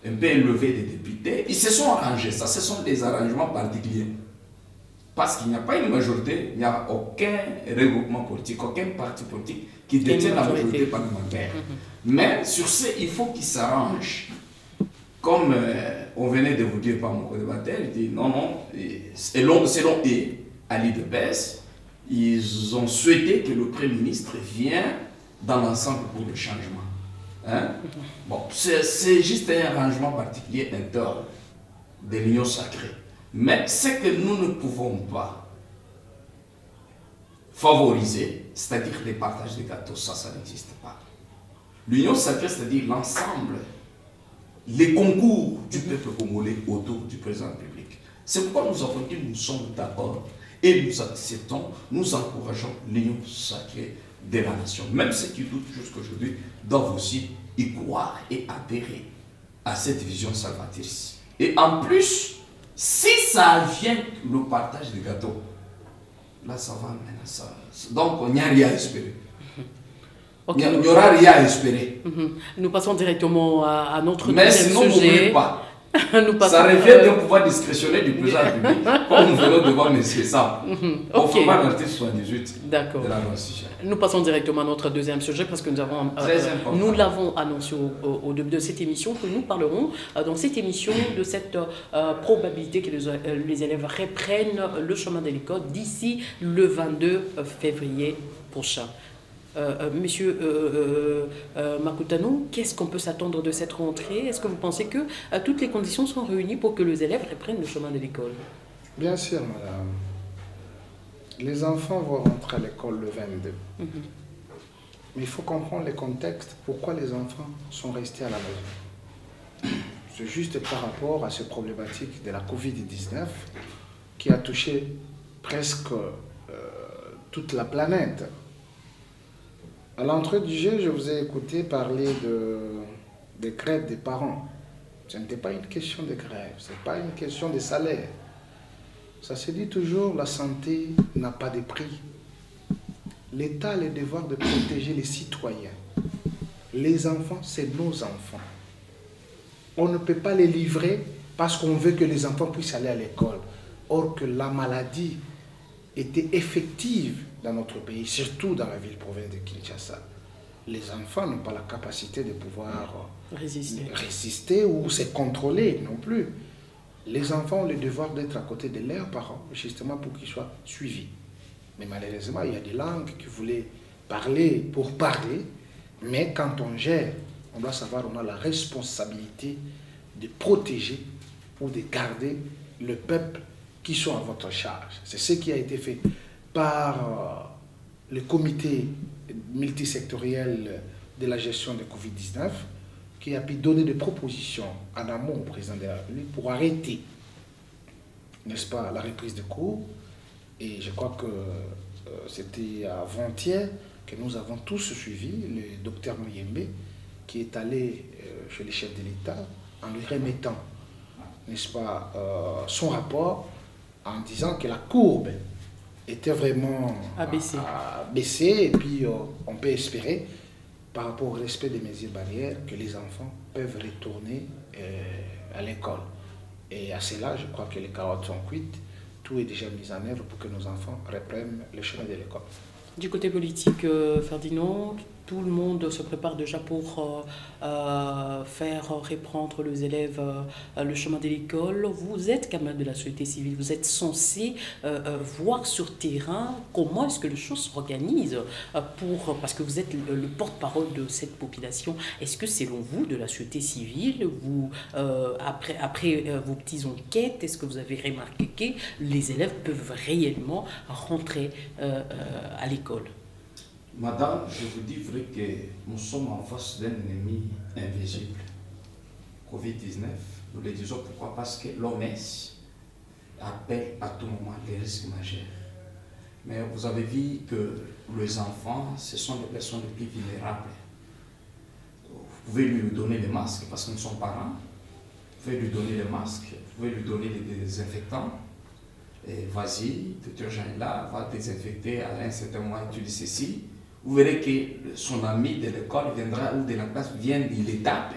C: un peu élevé de députés. Ils se sont arrangés, ça ce sont des arrangements particuliers. Parce qu'il n'y a pas une majorité, il n'y a aucun regroupement politique, aucun parti politique qui détient la majorité parlementaire. Mais sur ce, il faut qu'ils s'arrangent. Comme on venait de vous dire par mon co-débatteur, il dit non, non, selon eux, à l'UDPS, ils ont souhaité que le Premier ministre vienne dans l'ensemble pour le changement. Hein? Bon, c'est juste un arrangement particulier interne de l'union sacrée. Mais ce que nous ne pouvons pas favoriser, c'est-à-dire les partages de gâteaux, ça n'existe pas. L'union sacrée, c'est-à-dire l'ensemble, les concours du peuple congolais autour du président de la République. C'est pourquoi nous avons dit nous sommes d'accord et nous acceptons, nous encourageons l'union sacrée de la nation. Même ceux qui doutent jusqu'aujourd'hui doivent aussi y croire et adhérer à cette vision salvatrice. Et en plus, si ça vient le partage des gâteaux, là ça va maintenant. Donc il n'y a rien à espérer. Okay. Il n'y aura rien à espérer.
A: Nous passons directement à notre
C: Mais
A: deuxième
C: sinon,
A: sujet.
C: Pas. Ça revient d'un pouvoir discrétionnaire du président public, comme nous venons de voir M. Sam, conformément à l'article 78 de la Constitution.
A: Nous passons directement à notre deuxième sujet parce que nous l'avons annoncé au début de cette émission que nous parlerons dans cette émission de cette probabilité que les élèves reprennent le chemin de l'école d'ici le 22 février prochain. Monsieur Makutano, qu'est-ce qu'on peut s'attendre de cette rentrée? Est-ce que vous pensez que toutes les conditions sont réunies pour que les élèves reprennent le chemin de l'école?
B: Bien sûr, madame. Les enfants vont rentrer à l'école le 22. Mais il faut comprendre le contexte, pourquoi les enfants sont restés à la maison. C'est juste par rapport à cette problématique de la Covid-19 qui a touché presque toute la planète. À l'entrée du jeu, je vous ai écouté parler des grèves des parents. Ce n'était pas une question de grève, ce n'est pas une question de salaire. Ça se dit toujours, la santé n'a pas de prix. L'État a le devoir de protéger les citoyens. Les enfants, c'est nos enfants. On ne peut pas les livrer parce qu'on veut que les enfants puissent aller à l'école. Or que la maladie était effective dans notre pays, surtout dans la ville-province de Kinshasa. Les enfants n'ont pas la capacité de pouvoir résister ou se contrôler non plus. Les enfants ont le devoir d'être à côté de leurs parents, justement pour qu'ils soient suivis. Mais malheureusement, il y a des langues qui voulaient parler pour parler, mais quand on gère, on doit savoir qu'on a la responsabilité de protéger ou de garder le peuple qui sont à votre charge. C'est ce qui a été fait par le comité multisectoriel de la gestion de Covid-19, qui a pu donner des propositions en amont au président de la République pour arrêter, n'est-ce pas, la reprise de cours. Et je crois que c'était avant-hier que nous avons tous suivi le docteur Muyembe, qui est allé chez le chef de l'État en lui remettant, n'est-ce pas, son rapport, en disant que la courbe était vraiment baissée, et puis on peut espérer, par rapport au respect des mesures barrières, que les enfants peuvent retourner à l'école. Et à cela, je crois que les carottes sont cuites, tout est déjà mis en œuvre pour que nos enfants reprennent le chemin de l'école.
A: Du côté politique, Ferdinand, tout le monde se prépare déjà pour faire reprendre les élèves le chemin de l'école. Vous êtes quand même de la société civile, vous êtes censé voir sur terrain comment est-ce que les choses s'organisent parce que vous êtes le porte-parole de cette population. Est-ce que selon vous, de la société civile, vous, après vos petites enquêtes, est-ce que vous avez remarqué que les élèves peuvent réellement rentrer à l'école?
C: Madame, je vous dis vrai que nous sommes en face d'un ennemi invisible. Covid-19, nous le disons pourquoi? Parce que l'OMS appelle à tout moment les risques majeurs. Mais vous avez vu que les enfants, ce sont les personnes les plus vulnérables. Vous pouvez lui donner les masques parce qu'ils sont parents. Vous pouvez lui donner les masques, vous pouvez lui donner des désinfectants. Et vas-y, tout urgent est là, va désinfecter à un certain moment, utilise ceci. Vous verrez que son ami de l'école viendra ou de la classe vient de l'étape.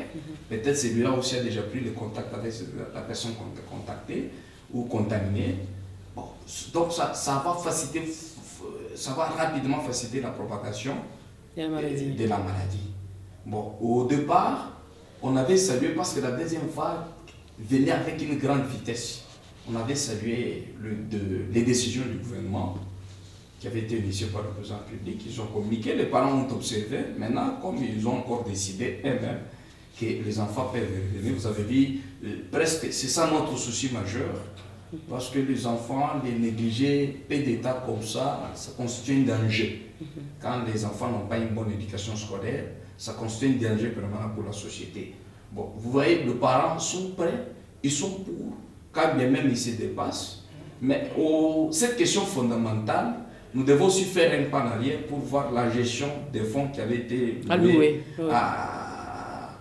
C: Peut-être celui-là aussi a déjà pris le contact avec la personne contactée ou contaminée. Bon, donc ça va rapidement faciliter la propagation de la maladie. Bon, au départ, on avait salué parce que la deuxième vague venait avec une grande vitesse. On avait salué les décisions du gouvernement qui avaient été initiées par le président public. Ils ont communiqué, les parents ont observé. Maintenant, comme ils ont encore décidé eux-mêmes que les enfants peuvent revenir, vous avez vu, presque, c'est ça notre souci majeur. Parce que les enfants, les négliger, peu d'état comme ça constitue un danger. Quand les enfants n'ont pas une bonne éducation scolaire, ça constitue un danger permanent pour la société. Bon, vous voyez, les parents sont prêts, ils sont pour, quand bien même ils se dépassent. Mais cette question fondamentale, nous devons aussi faire un pas en arrière pour voir la gestion des fonds qui avaient été alloués à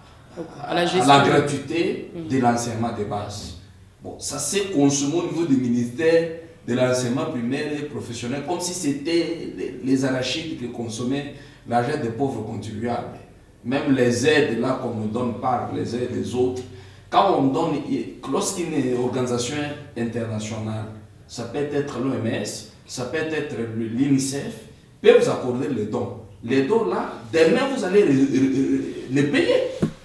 C: la gratuité de l'enseignement de base. Bon, ça s'est consommé au niveau du ministère de l'enseignement primaire et professionnel, comme si c'était les arachides qui consommaient l'argent des pauvres contribuables. Même les aides là qu'on nous donne par les aides des autres, quand on donne, lorsqu'une organisation internationale, ça peut être l'OMS, ça peut être l'UNICEF, peut vous accorder les dons. Les dons là, demain vous allez les payer.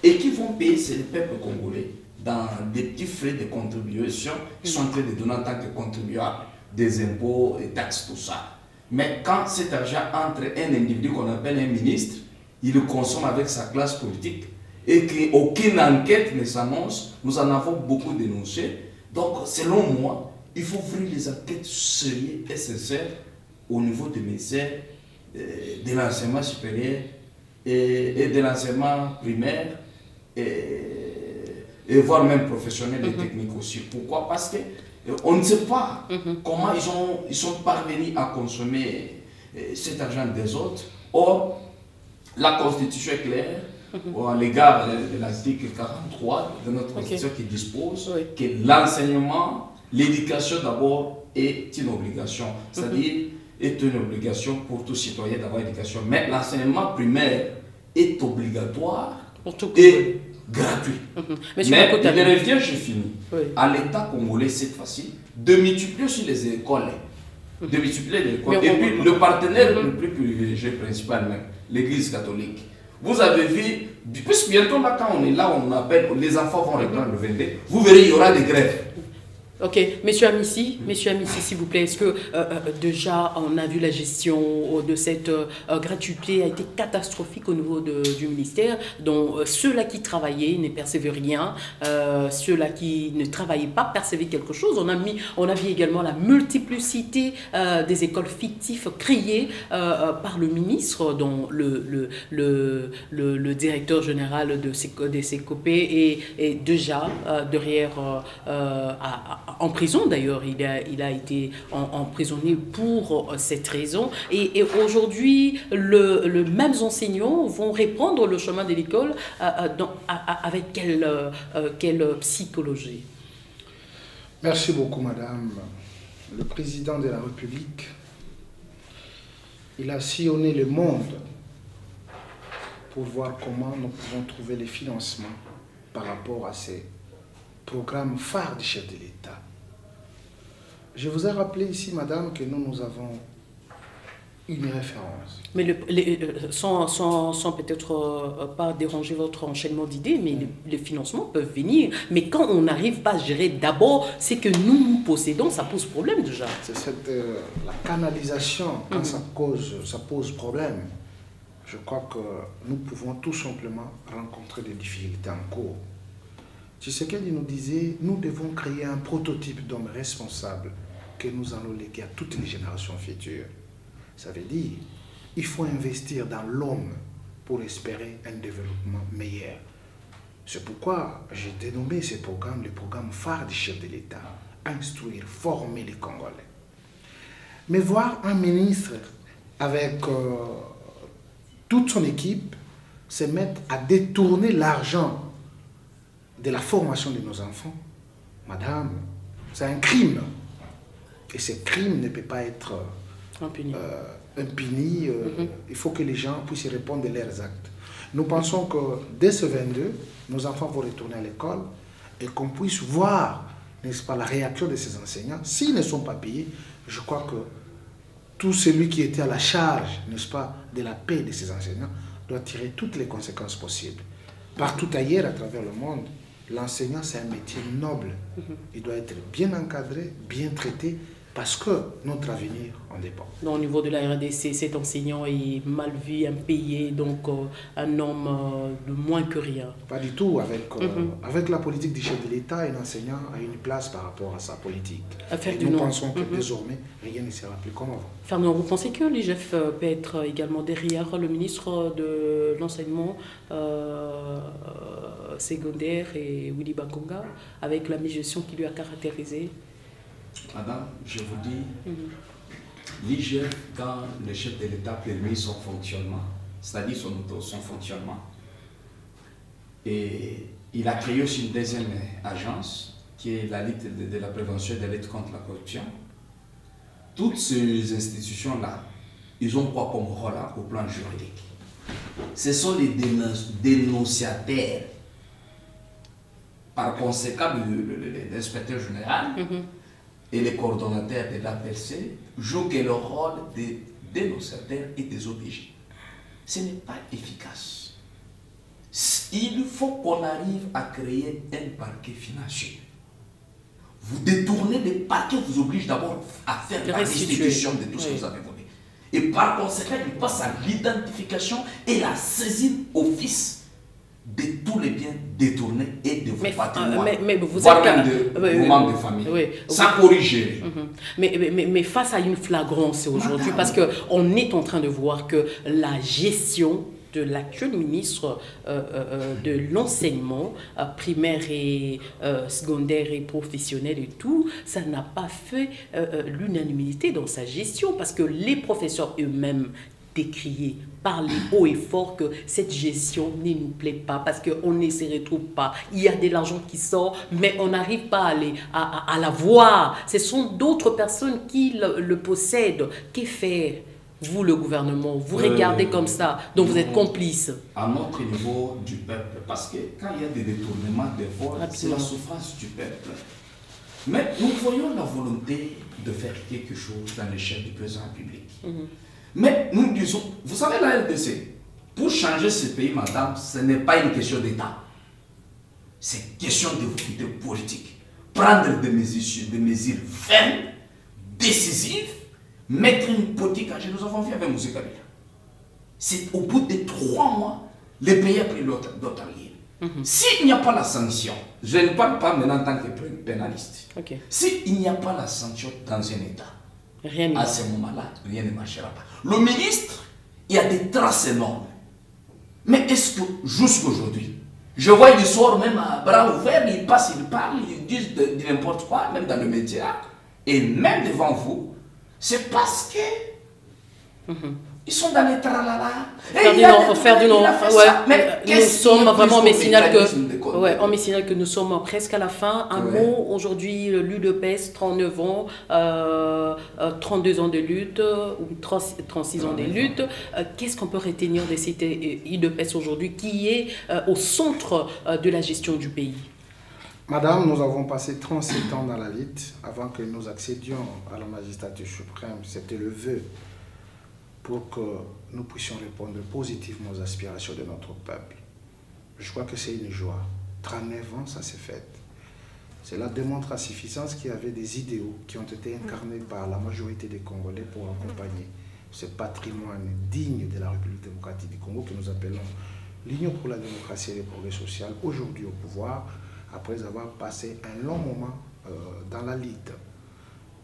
C: Et qui vont payer, c'est le peuple congolais, dans des petits frais de contribution qui sont en train de donner en tant que contribuables, des impôts et taxes, tout ça. Mais quand cet argent entre un individu qu'on appelle un ministre, il le consomme avec sa classe politique, et qu'aucune enquête ne s'annonce, nous en avons beaucoup dénoncé. Donc, selon moi, il faut ouvrir les enquêtes sérieuses et sincères au niveau des ministères de l'enseignement supérieur et de l'enseignement primaire et voire même professionnel et technique aussi. Pourquoi? Parce qu'on ne sait pas comment ils sont parvenus à consommer cet argent des autres. Or, la Constitution est claire. à l'égard de l'article 43 de notre Constitution qui dispose que l'enseignement, l'éducation d'abord est une obligation, c'est-à-dire est une obligation pour tout citoyen d'avoir l'éducation. Mais l'enseignement primaire est obligatoire et gratuit. Mais il revient, je finis, à l'État congolais cette fois-ci de multiplier sur les écoles. De multiplier les écoles. Et puis le partenaire le plus privilégié principal même, l'Église catholique. Vous avez vu, puisque bientôt là, quand on est là, on appelle, les enfants vont reprendre le 22, vous verrez, il y aura des grèves.
A: Ok, Monsieur Amissi, s'il vous plaît, est-ce que déjà on a vu la gestion de cette gratuité a été catastrophique au niveau du ministère, dont ceux-là qui travaillaient ne percevaient rien, ceux-là qui ne travaillaient pas percevaient quelque chose. On a vu également la multiplicité des écoles fictives créées par le ministre, dont le directeur général des CECOP est déjà derrière en prison d'ailleurs, il a été emprisonné pour cette raison. Et aujourd'hui, les mêmes enseignants vont reprendre le chemin de l'école avec quelle psychologie?
B: Merci beaucoup, madame. Le président de la République, il a sillonné le monde pour voir comment nous pouvons trouver les financements par rapport à ces programme phare du chef de l'État. Je vous ai rappelé ici, madame, que nous avons une référence.
A: Mais sans peut-être pas déranger votre enchaînement d'idées, mais les financements peuvent venir. Mais quand on n'arrive pas à gérer d'abord ce que nous possédons, ça pose problème déjà.
B: C'est la canalisation, quand ça pose problème. Je crois que nous pouvons tout simplement rencontrer des difficultés en cours. Tshisekedi nous disait, nous devons créer un prototype d'homme responsable que nous allons léguer à toutes les générations futures. Ça veut dire, il faut investir dans l'homme pour espérer un développement meilleur. C'est pourquoi j'ai dénommé ce programme le programme phare du chef de l'État, instruire, former les Congolais. Mais voir un ministre avec toute son équipe se mettre à détourner l'argent de la formation de nos enfants, madame, c'est un crime. Et ce crime ne peut pas être impuni. Il faut que les gens puissent répondre de leurs actes. Nous pensons que dès ce 22, nos enfants vont retourner à l'école et qu'on puisse voir, n'est-ce pas, la réaction de ces enseignants. S'ils ne sont pas payés, je crois que tout celui qui était à la charge, n'est-ce pas, de la paix de ces enseignants doit tirer toutes les conséquences possibles. Partout ailleurs, à travers le monde, l'enseignant, c'est un métier noble. Il doit être bien encadré, bien traité, parce que notre avenir en dépend.
A: Au niveau de la RDC, cet enseignant est mal vu, impayé, donc un homme de moins que rien.
B: Pas du tout. Avec la politique du chef de l'État, un enseignant a une place par rapport à sa politique. Et nous pensons que désormais, rien ne sera plus comme avant.
A: Fernand, vous pensez que l'IGF peut être également derrière le ministre de l'enseignement secondaire et Willy Bakonga, avec la mégestion qui lui a caractérisé?
C: Madame, je vous dis, l'IGF, quand le chef de l'État a permis son fonctionnement, c'est-à-dire son fonctionnement, et il a créé aussi une deuxième agence, qui est la Ligue de la prévention et de la lutte contre la corruption. Toutes ces institutions-là, ils ont quoi comme rôle au plan juridique? Ce sont les dénonciataires. Par conséquent, l'inspecteur général et les coordonnateurs de l'APC jouent le rôle des dénonciateurs et des OPJ. Ce n'est pas efficace. Il faut qu'on arrive à créer un parquet financier. Vous détournez des parquets, vous oblige d'abord à faire la restitution de tout ce que vous avez volé. Et par conséquent, il passe à l'identification et la saisine office de tous les biens détournés et de vos patrimoines, voire même de vos membres de famille. Ça corrige.
A: Mais face à une flagrance aujourd'hui, parce qu'on est en train de voir que la gestion de l'actuel ministre de l'enseignement primaire et secondaire et professionnel et tout, ça n'a pas fait l'unanimité dans sa gestion, parce que les professeurs eux-mêmes décrier, parler haut et fort que cette gestion ne nous plaît pas parce qu'on ne se retrouve pas. Il y a de l'argent qui sort, mais on n'arrive pas à la voir. Ce sont d'autres personnes qui le possèdent. Que faire? Vous, le gouvernement, vous regardez comme ça, donc vous êtes complice.
C: À notre niveau du peuple, parce que quand il y a des détournements des voix, c'est la souffrance du peuple. Mais nous voyons la volonté de faire quelque chose dans l'échelle du président public. Mais nous disons, vous savez la RDC, pour changer ce pays, madame, ce n'est pas une question d'État. C'est une question de volonté politique. Prendre des mesures fermes, décisives, mettre une politique à nous avons vu avec M. Kabila. C'est au bout de 3 mois, le pays a pris d'autres alliés. S'il n'y a pas la sanction, je ne parle pas maintenant en tant que pénaliste. S'il n'y a pas la sanction dans un État, à ce moment-là, rien ne marchera pas. Le ministre, il y a des traces énormes. Mais est-ce que jusqu'à aujourd'hui, je vois ils sortent même à bras ouverts, ils passent, ils parlent, ils disent de n'importe quoi, même dans le média, et même devant vous, c'est parce que ils sont dans les tralala.
A: Ferdinand, nous sommes vraiment, on me signale que nous sommes presque à la fin. Un mot, aujourd'hui, l'UDPS, 39 ans, 32 ans de lutte, ou 36 ans de lutte. Qu'est-ce qu'on peut retenir de cette UDPS aujourd'hui qui est au centre de la gestion du pays?
B: Madame, nous avons passé 37 ans dans la lutte avant que nous accédions à la magistrature suprême. C'était le vœu pour que nous puissions répondre positivement aux aspirations de notre peuple. Je crois que c'est une joie. 39 ans, ça s'est fait. Cela démontre à suffisance qu'il y avait des idéaux qui ont été incarnés par la majorité des Congolais pour accompagner ce patrimoine digne de la République démocratique du Congo que nous appelons l'Union pour la démocratie et le progrès social, aujourd'hui au pouvoir, après avoir passé un long moment dans la lutte.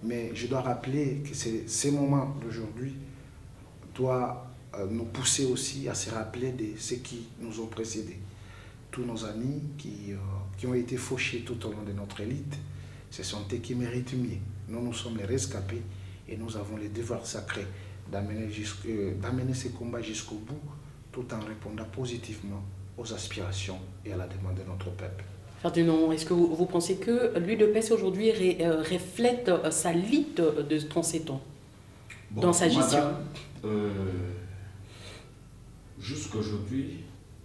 B: Mais je dois rappeler que ces moments d'aujourd'hui doit nous pousser aussi à se rappeler de ceux qui nous ont précédés. Tous nos amis qui ont été fauchés tout au long de notre élite, ce sont eux qui méritent mieux. Nous sommes les rescapés et nous avons le devoir sacré d'amener ces combats jusqu'au bout, tout en répondant positivement aux aspirations et à la demande de notre peuple.
A: Ferdinand, est-ce que vous pensez que l'UDPS aujourd'hui reflète sa lutte de 37 ans dans sa gestion?
C: Jusqu'aujourd'hui,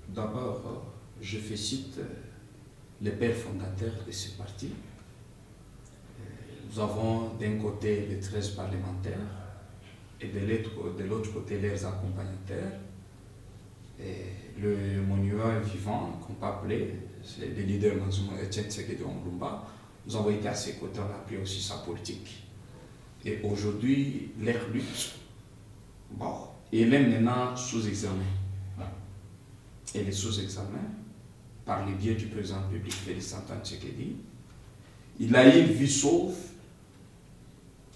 C: d'abord, je félicite les pères fondateurs de ce parti. Nous avons d'un côté les 13 parlementaires et de l'autre côté leurs accompagnateurs. Et le monument vivant, qu'on peut appeler, c'est le leader Manzoumo Etienne Tshisekedi Omulumba. Nous avons été à ses côtés, on a appris aussi sa politique. Et aujourd'hui, leur lutte, elle est maintenant sous examen. Elle est sous examen par le biais du président public Félix Antoine Tshisekedi. Il a eu une vie sauve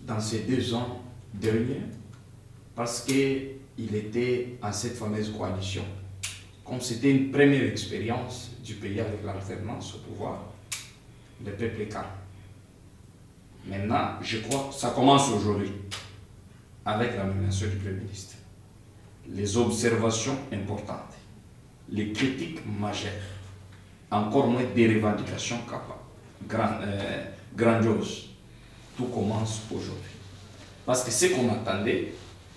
C: dans ces 2 ans derniers parce qu'il était en cette fameuse coalition. Comme c'était une première expérience du pays avec l'alternance au pouvoir, le peuple est calme. Maintenant, je crois que ça commence aujourd'hui avec la nomination du Premier ministre. Les observations importantes, les critiques majeures, encore moins des revendications grandioses. Tout commence aujourd'hui. Parce que ce qu'on attendait,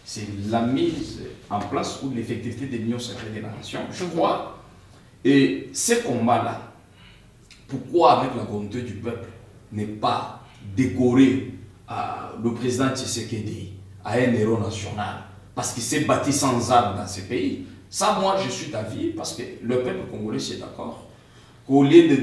C: c'est la mise en place ou l'effectivité de l'Union sacrée de la nation, je crois. Et ce combat-là, pourquoi avec la volonté du peuple n'est pas décorer le président Tshisekedi à un héros national parce qu'il s'est bâti sans armes dans ce pays? Ça, moi, je suis d'avis parce que le peuple congolais, c'est d'accord qu'au lieu de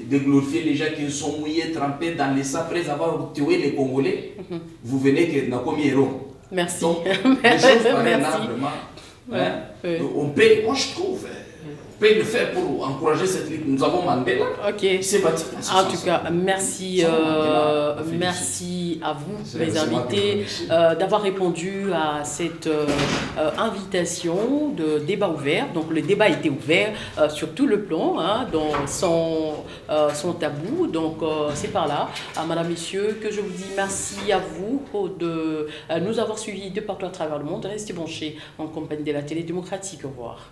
C: de glorifier les gens qui sont mouillés, trempés dans les sang après avoir tué les Congolais, vous venez que n'a comme héros.
A: Merci.
C: Donc, les choses paraissent largement. On peut, moi je trouve, peut le faire pour encourager cette lutte. Nous avons Mandela qui s'est battu.
A: En tout cas, merci, merci à vous, mes invités, d'avoir répondu à cette invitation de débat ouvert. Donc le débat était ouvert sur tout le plan, hein, dans son tabou. Donc c'est par là, madame, messieurs, que je vous dis merci à vous de nous avoir suivis de partout à travers le monde. Restez branchés en compagnie de la télé démocratique. Au revoir.